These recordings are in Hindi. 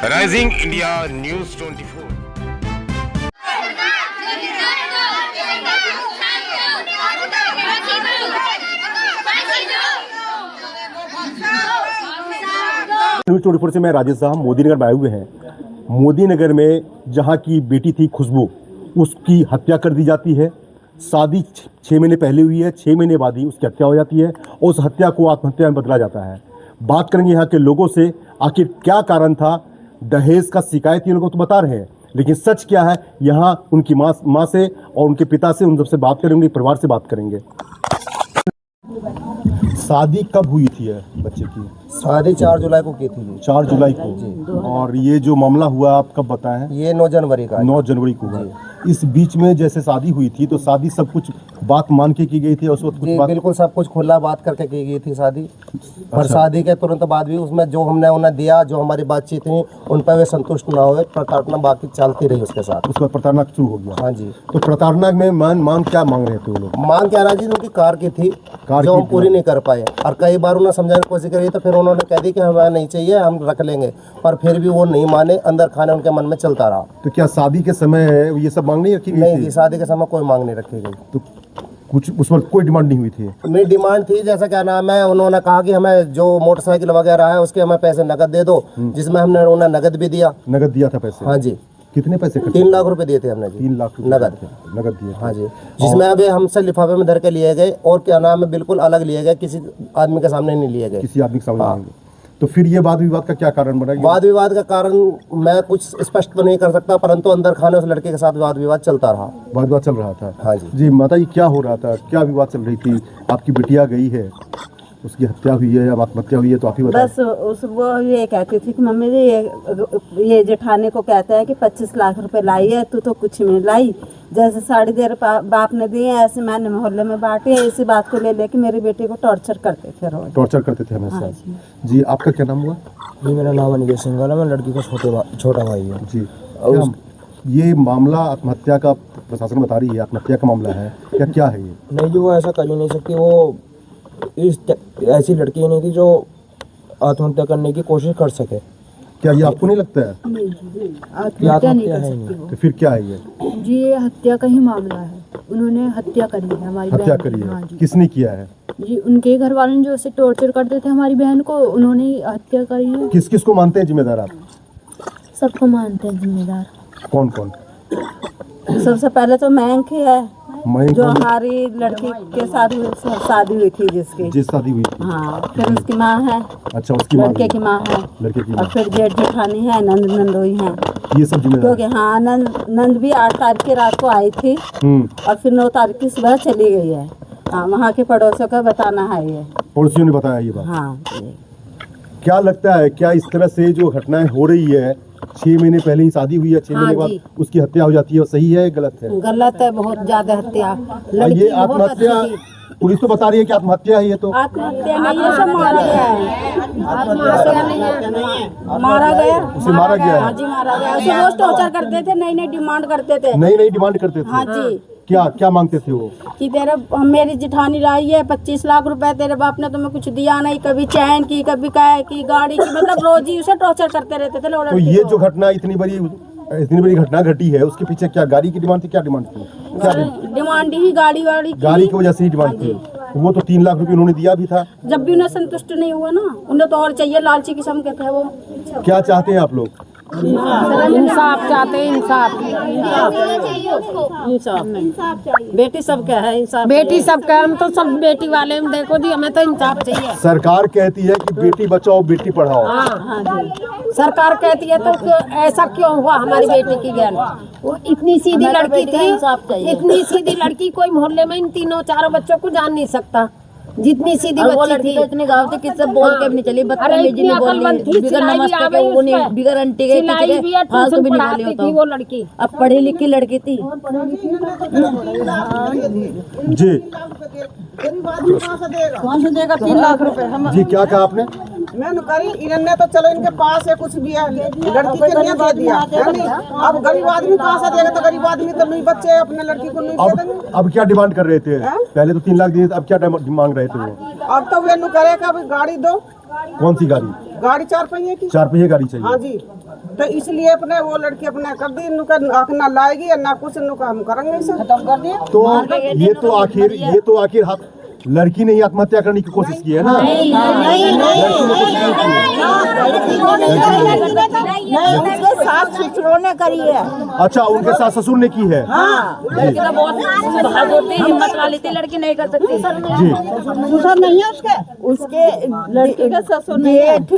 Rising India news 24। न्यूज़ 24 से मैं राजेश साहब मोदी नगर में आए हुए हैं। मोदी नगर में जहां की बेटी थी खुशबू, उसकी हत्या कर दी जाती है। शादी 6 महीने पहले हुई है, 6 महीने बाद ही उसकी हत्या हो जाती है और उस हत्या को आत्महत्या में बदला जाता है। बात करेंगे यहाँ के लोगों से, आखिर क्या कारण था। दहेज का शिकायत ये लोग तो बता रहे हैं, लेकिन सच क्या है यहाँ उनकी माँ से और उनके पिता से, उन सबसे बात करेंगे, परिवार से बात करेंगे। शादी कब हुई थी बच्चे की? शादी 4 जुलाई को की थी। 4 जुलाई को। और ये जो मामला हुआ आप कब बताएं? ये 9 जनवरी का। 9 जनवरी को हुआ। इस बीच में जैसे शादी हुई थी तो शादी सब कुछ बात मान के की गई थी? उस वक्त कुछ बिल्कुल सब कुछ खुला बात करके की गई थी शादी। और शादी के तुरंत बाद भी उसमें जो हमने उन्हें दिया, जो हमारी बातचीत थी, उन पर वे संतुष्ट ना हुए। प्रताड़ना बाकी चलती रही उसके साथ। उसके बाद प्रताड़ना शुरू हो गया। हाँ जी। तो प्रताड़ना में मांग क्या मांग रहे थे वो लोग? मांग क्या रहा जी, उनकी कार की थी, जो हम पूरी नहीं कर पाए। और कई बार उन्हें समझाने की कोशिश करी तो फिर उन्होंने कह दी कि हमें नहीं चाहिए, हम रख लेंगे। पर फिर भी वो नहीं माने, अंदर खाने उनके मन में चलता रहा। तो क्या शादी के समय ये सब मांग नहीं रखी गई? नहीं, शादी के समय कोई मांग नहीं रखी गई। तो कुछ उस वक्त कोई डिमांड नहीं हुई थी? मेरी डिमांड थी, जैसा क्या नाम है, उन्होंने कहा कि हमें जो मोटरसाइकिल वगैरह है उसके हमें पैसे नगद दे दो, जिसमें हमने उन्हें नगद भी दिया। नगद दिया था पैसे? हाँ जी। कितने पैसे? 3 लाख रुपए दिए थे हमने जी। 3 लाख नगद दिए? हाँ जी। जिसमें अभी हमसे लिफाफे में धर के लिए गए और क्या नाम है बिल्कुल अलग लिए गए, किसी आदमी के सामने नहीं लिए गए। किसी आदमी के सामने नहीं लिए। तो फिर ये वाद विवाद का क्या कारण बना? वाद विवाद का कारण मैं कुछ स्पष्ट तो नहीं कर सकता, परंतु अंदर खाने उस लड़के के साथ वाद विवाद चलता रहा। वाद विवाद चल रहा था? हाँ जी। जी माता जी, क्या हो रहा था, क्या विवाद चल रही थी? आपकी बिटिया गई है, उसकी हत्या हुई है या आत्महत्या हुई है, तो आप ही बताएं। बस वो ये कहती थी कि मम्मी जी ये जेठानी को कहता है कि 25 लाख रुपए लाई है, तू तो कुछ नहीं लाई। जैसे साड़ी देर बाप ने दी है, ऐसे मैंने मोहल्ले में बांटी है। इसी बात को ले लेके मेरी बेटी को टॉर्चर करते थे रोज। टॉर्चर करते थे हमेशा? हाँ जी। आपका क्या नाम हुआ? जी, मेरा नाम अनिकेत सिंघल है, मैं लड़की का छोटा भाई हूँ जी। ये मामला आत्महत्या का प्रशासन बता रही है, आत्महत्या का मामला है क्या? क्या है ये? नहीं जी, वो ऐसा कर ही नहीं सकती। वो ऐसी लड़की नहीं थी जो आत्महत्या करने की कोशिश कर सके। क्या ये आपको नहीं लगता है? आत्महत्या नहीं कर सकती वो। तो फिर क्या है ये? जी ये हत्या का ही मामला है। उन्होंने हत्या करी है हमारी हत्या बहन करी की। है? हाँ जी। किसने किया है? जी उनके घर वालों ने जो उसे टॉर्चर करते थे हमारी बहन को, उन्होंने ही हत्या करी है। किस किस को मानते हैं जिम्मेदार आप? सबको मानते हैं जिम्मेदार। कौन कौन? सबसे पहले तो मयंक ही है, मयंक जो हमारी लड़की के साथ शादी हुई थी, जिसकी जिस शादी हुई थी। हाँ। फिर उसकी माँ है। अच्छा, उसकी माँ? लड़के की माँ है। लड़के की और माँ। फिर जेठ जेठानी है, नंदोई है। ये सब जिम्मेदार? क्योंकि हाँ नंद भी 8 तारीख की रात को आई थी और फिर 9 तारीख की सुबह चली गई है। हाँ, वहाँ के पड़ोसियों का बताना है ये। पड़ोसियों ने बताया ये बात? हाँ। क्या लगता है, क्या इस तरह से जो घटनाएं हो रही है, 6 महीने पहले ही शादी हुई है, 6 महीने बाद उसकी हत्या हो जाती है, सही है गलत है? गलत है, बहुत ज्यादा हत्या। ये आत्महत्या पुलिस तो बता रही है कि आत्महत्या है। ये तो आत्महत्या नहीं है, सब मारा गया है। आत्महत्या नहीं है, मारा गया। उसे मारा गया है? हाँ जी, मारा गया। उसे रोज टॉर्चर करते थे, नई नई डिमांड करते थे। नई डिमांड करते थे? हाँ जी। क्या क्या मांगते थे वो? कि तेरे मेरी जेठानी लाई है 25 लाख रुपए, तेरे बाप ने तुम्हें कुछ दिया नहीं, कभी चैन की, कभी काय की, गाड़ी की, मतलब रोज ही उसे टॉर्चर करते रहते थे लोग। तो ये जो घटना इतनी बड़ी घटना घटी है, उसके पीछे क्या गाड़ी की डिमांड थी? क्या डिमांड थी? डिमांड ही गाड़ी गाड़ी की वजह से ही डिमांड थी। वो तो 3 लाख रुपए उन्होंने दिया भी था। जब भी उन्हें संतुष्ट नहीं हुआ ना, उन्हें तो और चाहिए, लालची किस्म के थे वो। क्या चाहते हैं आप लोग? इंसाफ चाहते हैं, इंसाफ। बेटी सबका है, इंसाफ बेटी सबका। हम तो सब बेटी वाले हैं, देखो जी, हमें तो इंसाफ चाहिए। सरकार कहती है कि बेटी बचाओ बेटी पढ़ाओ। हाँ जी। सरकार कहती है तो ऐसा क्यों हुआ हमारी बेटी की ज्ञान? वो इतनी सीधी लड़की थी, इतनी सीधी लड़की कोई मोहल्ले में इन 3-4 बच्चों को जान नहीं सकता। जितनी सीधी बच्ची थी, इतनी गाँव से किससे बोल के भी नहीं चली, बदतमीजी नहीं बोली, बिगर नमस्ते के वो नहीं, बिगर आंटी के फालतू भी नहीं बोली वो लड़की। अब पढ़ी लिखी लड़की थी जी। कौन से देगा 3 लाख रुपए? जी क्या कहा आपने? मैंने करी इन्होंने तो चलो इनके पास है कुछ भी है, लड़की के लिए दे दिया है नहीं। अब गरीब आदमी कहाँ से देगा? तो गरीब आदमी तो नहीं, बच्चे अपने लड़की को नहीं दे देंगे। अब क्या डिमांड कर रहे थे? पहले तो 3 लाख दिए, अब क्या मांग रहे थे वो? अब तो वे नु करेगा भी गाड़ी दो। कौन सी गाड़ी? गाड़ी 4 पहिए की। 4 पहिए गाड़ी चाहिए। हाँ जी, तो इसलिए अपने वो लड़की अपने कर दी, ना लाएगी ना कुछ, हम करेंगे इसे खत्म कर दिए। तो ये तो आखिर लड़की ने ही आत्महत्या करने की कोशिश की है ना? उसके सास ससुरों ने करी है। अच्छा, उनके सास ससुर ने की है। लड़की तो बहुत हिम्मत वाली थी, लड़की नहीं कर सकती जी। ससुर नहीं है उसके लड़की का ससुर जेठ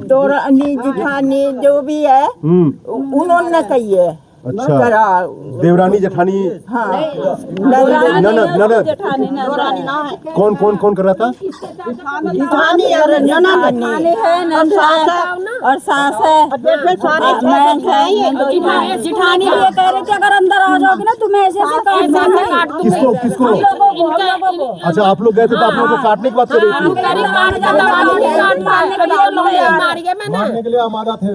दौरानी जिठानी जो भी है उन्होंने कही है। अच्छा, देवरानी जेठानी। हाँ, ननद। कौन कर रहा था? जिठानी और ननद है, और सास है, जिठानी भी ये कह रहे थे अगर अंदर आ जाओगे ना तुम्हें ऐसे काट किसको? अच्छा, आप लोग गए थे तो आप लोगों को काटने की बात कर रही थी। मारने के लिए आमादा थे।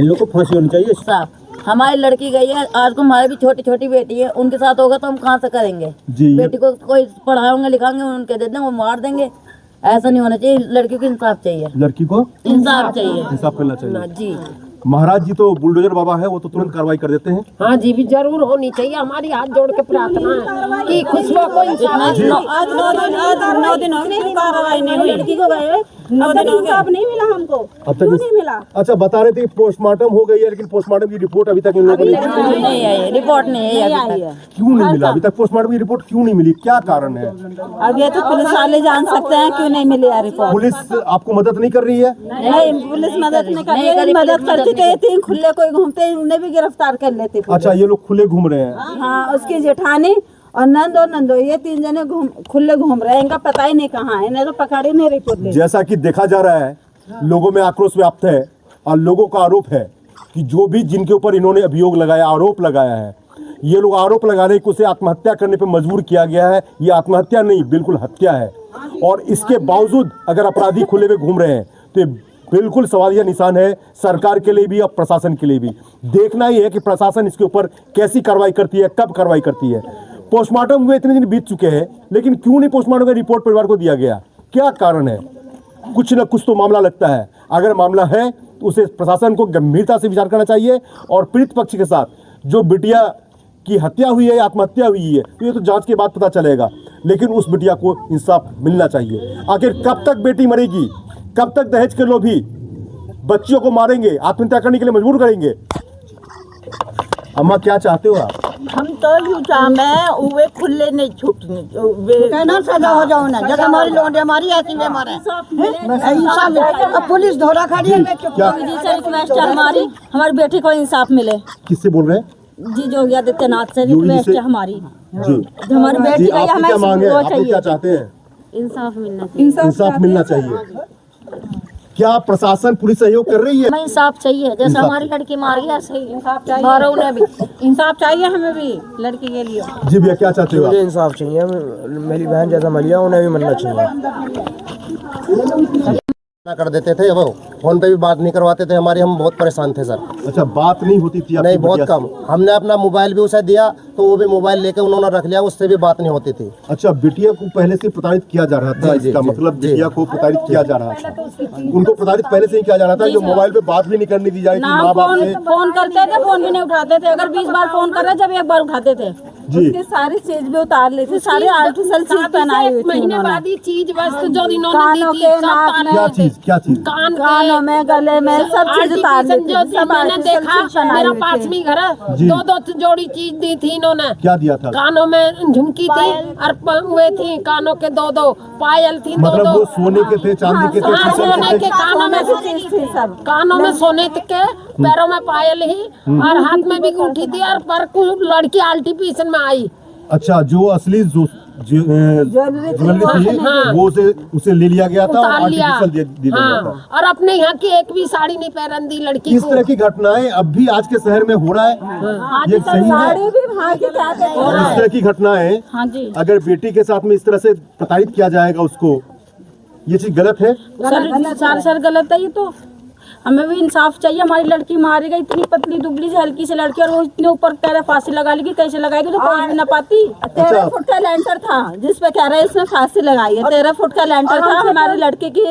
इन लोग को फांसी होनी चाहिए। हमारी लड़की गई है, आज को हमारी भी छोटी छोटी बेटी है, उनके साथ होगा तो हम कहाँ से करेंगे जी। बेटी को कोई पढ़ाएंगे लिखाएंगे उनके दे देंगे, वो मार देंगे। ऐसा नहीं होना चाहिए, लड़की को इंसाफ चाहिए, लड़की को इंसाफ चाहिए, इंसाफ करना चाहिए जी। महाराज जी तो बुलडोजर बाबा है, वो तो तुरंत कार्रवाई कर देते हैं। हाँ जी, भी जरूर होनी चाहिए। हमारी हाथ जोड़ के प्रार्थना है कि खुशबू को इंसाफ। 9 दिन हो गए कार्रवाई नहीं हुई, लड़की को गए 9 दिन इंसाफ नहीं मिला हमको। अब तक नहीं मिला। अच्छा, बता रहे थे कि पोस्टमार्टम हो गई है, लेकिन पोस्टमार्टम की रिपोर्ट अभी तक इन लोगों को नहीं आई, रिपोर्ट नहीं आई। क्यों नहीं मिला अभी तक? पोस्टमार्टम की रिपोर्ट क्यों नहीं मिली? क्या कारण है? अब ये तो पुलिस वाले जान सकते हैं क्यों नहीं मिली है रिपोर्ट। पुलिस आपको मदद नहीं कर रही है? नहीं, पुलिस मदद नहीं कर रही। मदद करती तो खुले कोई घूमते उन्हें भी गिरफ्तार कर लेते। अच्छा, ये लोग खुले घूम रहे हैं। हाँ, उसकी जेठानी और नंदो ये 3 जने खुले घूम रहे हैं, इनका पता ही नहीं कहाँ है, इन्हें तो पकड़ी नहीं रिपोर्ट। जैसा कि देखा जा रहा है, लोगों में आक्रोश व्याप्त है और लोगों का आरोप है कि जो भी जिनके ऊपर इन्होंने अभियोग लगाया, आरोप लगाया है, ये लोग आरोप लगाने को उसे आत्महत्या करने पर मजबूर किया गया है। ये आत्महत्या नहीं, बिल्कुल हत्या है। और इसके बावजूद अगर अपराधी खुले में घूम रहे हैं तो ये बिल्कुल सवालिया निशान है सरकार के लिए भी और प्रशासन के लिए भी। देखना ही है कि प्रशासन इसके ऊपर कैसी कार्रवाई करती है, कब कार्रवाई करती है। पोस्टमार्टम हुए इतने दिन बीत चुके हैं, लेकिन क्यों नहीं पोस्टमार्टम का रिपोर्ट परिवार को दिया गया? क्या कारण है? कुछ न कुछ तो मामला लगता है। अगर मामला है तो उसे प्रशासन को गंभीरता से विचार करना चाहिए और पीड़ित पक्ष के साथ जो बिटिया की हत्या हुई है या आत्महत्या हुई है तो ये तो जांच के बाद पता चलेगा, लेकिन उस बिटिया को इंसाफ मिलना चाहिए। आखिर कब तक बेटी मरेगी? कब तक दहेज के लोभी बच्चियों को मारेंगे, आत्महत्या करने के लिए मजबूर करेंगे? अम्मा, क्या चाहते हो आप? हम तो वे खुले नहीं छूटने कहना सजा हो जाओ ना, जब हमारी लोग हमारी ऐसी में मारे अब पुलिस धोरा खड़ी है। रिक्वेस्ट है हमारी बेटी को इंसाफ मिले। किससे बोल रहे हैं? जी योगी आदित्यनाथ से रिक्वेस्ट है हमारी। जी, हमारी बेटी का आप क्या मांगे? आप लोग क्या चाहते हैं? इंसाफ मिलना चाहिए। इंसाफ मिलना चाहिए। क्या प्रशासन पुलिस सहयोग कर रही है? हमें इंसाफ चाहिए, जैसे हमारी लड़की मार गया, सही इंसाफ चाहिए। मारो उन्हें भी इंसाफ चाहिए, हमें भी लड़की के लिए। जी भैया, क्या चाहते हो आप? मुझे इंसाफ चाहिए, मेरी बहन जैसा मलिया उन्हें भी मिलना चाहिए। कर देते थे, वो फोन पे भी बात नहीं करवाते थे हमारी। हम बहुत परेशान थे सर। अच्छा, बात नहीं होती थी? नहीं, बहुत कम। हमने अपना मोबाइल भी उसे दिया तो वो भी मोबाइल लेके उन्होंने रख लिया, उससे भी बात नहीं होती थी। अच्छा, बिटिया को पहले से प्रताड़ित किया जा रहा था? इसका मतलब बिटिया को प्रताड़ित किया जा रहा था, उनको प्रताड़ित पहले से ही किया जा रहा था। जो मोबाइल पे बात भी नहीं करने दी जा रही थी माँ बाप से। फोन करते थे, फोन भी नहीं उठाते थे। अगर 20 बार फोन कर रहे, जब 1 बार उठाते थे उसकी सारी चीज भी उतार ली थी, सारी आर्टिफिशियल चीज पहनाई हुई थी। महीने बाद ही चीज वस्तु जो इन्होंने कानों दी के, थी, सब नाक तारे क्या थे। चीज? क्या चीज? कानों में, गले में, सब चीज उतार ली थी। सब मैंने देखा, मेरा पास में घर है, जी। 2 जोड़ी चीज दी थी इन्होंने। क्या दिया था? कानों में झुमकी थी और हुए थी कानों के 2 पायल थी। मतलब वो सोने के थे, चांदी के थे, हाँ, शीशम सोने के के थे? कानों में सब कानों में सोने के, पैरों में पायल ही और हाथ में भी अंगूठी थी और पर लड़की आर्टिफिशियल में आई। अच्छा, जो असली ज्वेलरी थी वो उसे ले लिया गया था और उतार लिया। आर्टिफिशियल दे दिया गया था। और अपने यहाँ की एक भी साड़ी नहीं पहन दी लड़की इस को। तरह की घटनाएं अब भी आज के शहर में हो रहा है, ये सही है? इस तरह की घटनाएं अगर बेटी के साथ में इस तरह से प्रताड़ित किया जाएगा उसको, ये चीज गलत है? सर गलत है ये तो। हमें भी इंसाफ चाहिए। हमारी लड़की मारी गई, इतनी पतली दुबली से हल्की से लड़की, और वो इतने ऊपर कह रहे फांसी लगा लेगी। कैसे लगाएगी, तो पहुंच भी ना पाती। 13 फुट का लेंटर था जिस पे कह रहे हैं इसने फांसी लगाई है। 13 फुट का लेंटर था। हमारी लड़की की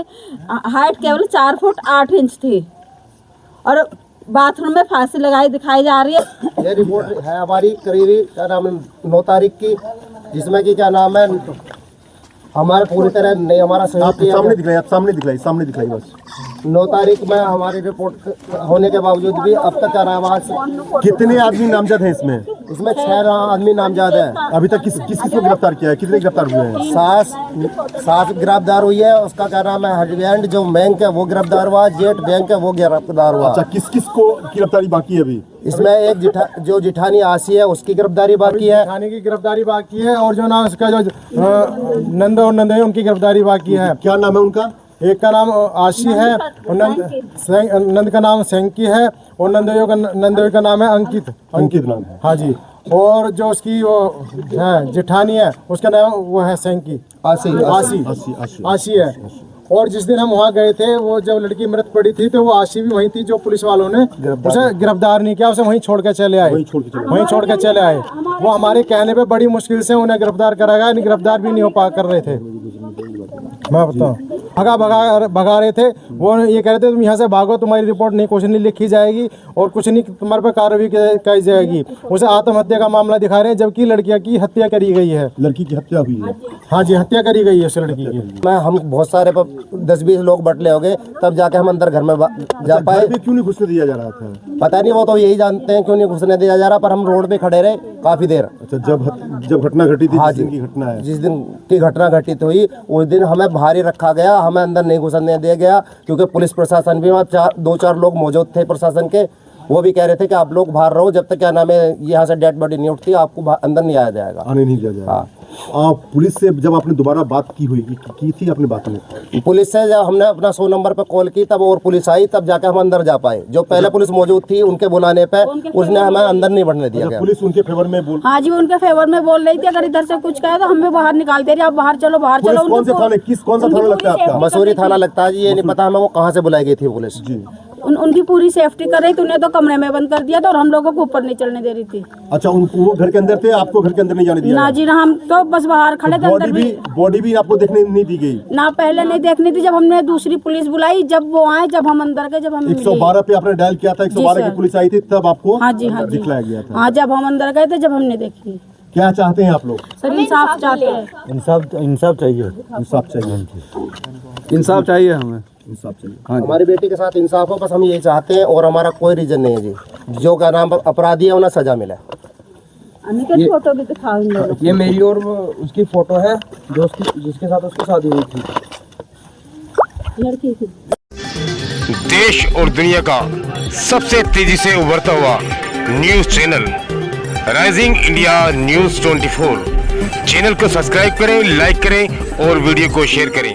हाइट केवल 4 फुट 8 इंच थी और बाथरूम में फांसी लगाई दिखाई जा रही है। ये रिपोर्ट है हमारी करीबी क्या नाम है 9 तारीख की, जिसमें कि क्या नाम है हमारे पूरी तरह नहीं हमारा आप सामने दिखलाई, आप सामने दिखलाई बस। 9 तारीख में हमारी रिपोर्ट होने के बावजूद भी अब तक क्या नाम आज कितने आदमी नामजद हैं इसमें? इसमें 6 आदमी नामजद है। अभी तक किस को गिरफ्तार किया है? कितने गिरफ्तार हुए हैं? सास गिरफ्तार हुई है। उसका क्या नाम है हस्बैंड जो बैंक है वो गिरफ्तार हुआ, जेठ बैंक है वो गिरफ्तार हुआ। अच्छा, किस को गिरफ्तारी बाकी है अभी? इसमें एक जो जिठानी आसी है उसकी गिरफ्तारी बाकी है। थाने की गिरफ्तारी बाकी है और जो नाम उसका जो नंद और नंद है उनकी गिरफ्तारी बाकी है। क्या नाम है उनका? एक का नाम आशी है और नंद का नाम सेंकी है और नंदोई का नाम है अंकित नाम है। हाँ जी। और जो उसकी वो है जिठानी है उसका नाम वो है सेंकी आशी है। और जिस दिन हम वहाँ गए थे वो जब लड़की मृत पड़ी थी तो वो आशी भी वहीं थी, जो पुलिस वालों ने उसे गिरफ्तार नहीं किया, उसे वहीं छोड़ के चले आए। वहीं छोड़ के चले आए। वो हमारे कहने पे बड़ी मुश्किल से उन्हें गिरफ्तार करा गया, गिरफ्तार भी नहीं हो पा कर रहे थे। मैं बताऊँ भगा रहे थे। वो ये कह रहे थे तुम यहाँ से भागो, तुम्हारी रिपोर्ट नहीं कुछ नहीं लिखी जाएगी और कुछ नहीं तुम्हारे पे कार्रवाई की जाएगी। उसे आत्महत्या का मामला दिखा रहे हैं जबकि लड़कियाँ की हत्या करी गई है। लड़की की हत्या हुई है? हाँ जी, हत्या करी गई है उस लड़की की। हम बहुत सारे 10-20 लोग बटले हो गए तब जाके हम अंदर घर में जा पाए। क्यों नहीं घुसने दिया जा रहा था? पता नहीं, वो तो यही जानते हैं क्यों नहीं घुसने दिया जा रहा, पर हम रोड पे खड़े रहे काफी देर। अच्छा, जब घटना घटी थी? हाँ जिस दिन की घटना है, जिस दिन की घटना घटित हुई उस दिन हमें भारी रखा गया, हमें अंदर नहीं घुसने दिया गया क्योंकि पुलिस प्रशासन भी वहाँ 2-4 लोग मौजूद थे प्रशासन के। वो भी कह रहे थे कि आप लोग बाहर रहो, जब तक क्या नाम है यहाँ से डेड बॉडी नहीं उठती आपको अंदर नहीं आया जाएगा, आने नहीं दिया जाएगा। हाँ। पुलिस से जब आपने दोबारा बात की थी आपने बात में? पुलिस से जब हमने अपना 100 नंबर पर कॉल की तब और पुलिस आई, तब जाके हम अंदर जा पाए। जो पहले पुलिस मौजूद थी उनके बुलाने पे उसने हमें अंदर नहीं बढ़ने दिया गया। पुलिस उनके फेवर में बोल? हाँ जी, उनके फेवर में बोल रही थी। अगर इधर से कुछ कहे तो हमें बाहर निकाल दे रही, आप बाहर चलो बाहर चलो। कौन सा थाना लगता है आपका? मसूरी थाना लगता है जी। ये नहीं पता हमें वो कहाँ से बुलाई गई थी पुलिस जी। उनकी पूरी सेफ्टी कर रही थी। उन्हें तो कमरे में बंद कर दिया था और हम लोगों को ऊपर नहीं चलने दे रही थी। अच्छा, उनको वो घर के अंदर थे, आपको घर के अंदर नहीं जाने दिया? ना जी ना, हम तो बस बाहर खड़े थे। बॉडी भी आपको देखने नहीं दी गई? ना, पहले नहीं देखनी थी। जब हमने दूसरी पुलिस बुलाई, जब वो आए, जब हम अंदर गए, जब हम 112 पे आपने डायल किया था, 112 की पुलिस आई थी तब आपको दिखलाया गया था? हाँ, जब हम अंदर गए थे, जब हमने देखी। क्या चाहते हैं आप लोग? सर, इंसाफ चाहते हैं। इंसाफ चाहिए। इंसाफ चाहिए हमें। हमारी बेटी के साथ इंसाफ हो, बस हम यही चाहते हैं और हमारा कोई रीजन नहीं है जी। जो का नाम अपराधी है उन्हें सजा मिले। फोटो भी दिखाओ। ये मेरी और उसकी फोटो है जो जिसके साथ उसकी शादी हुई थी। लड़की थी। देश और दुनिया का सबसे तेजी से उभरता हुआ news channel rising India news 24 channel को सब्सक्राइब करें, लाइक करें और वीडियो को शेयर करें।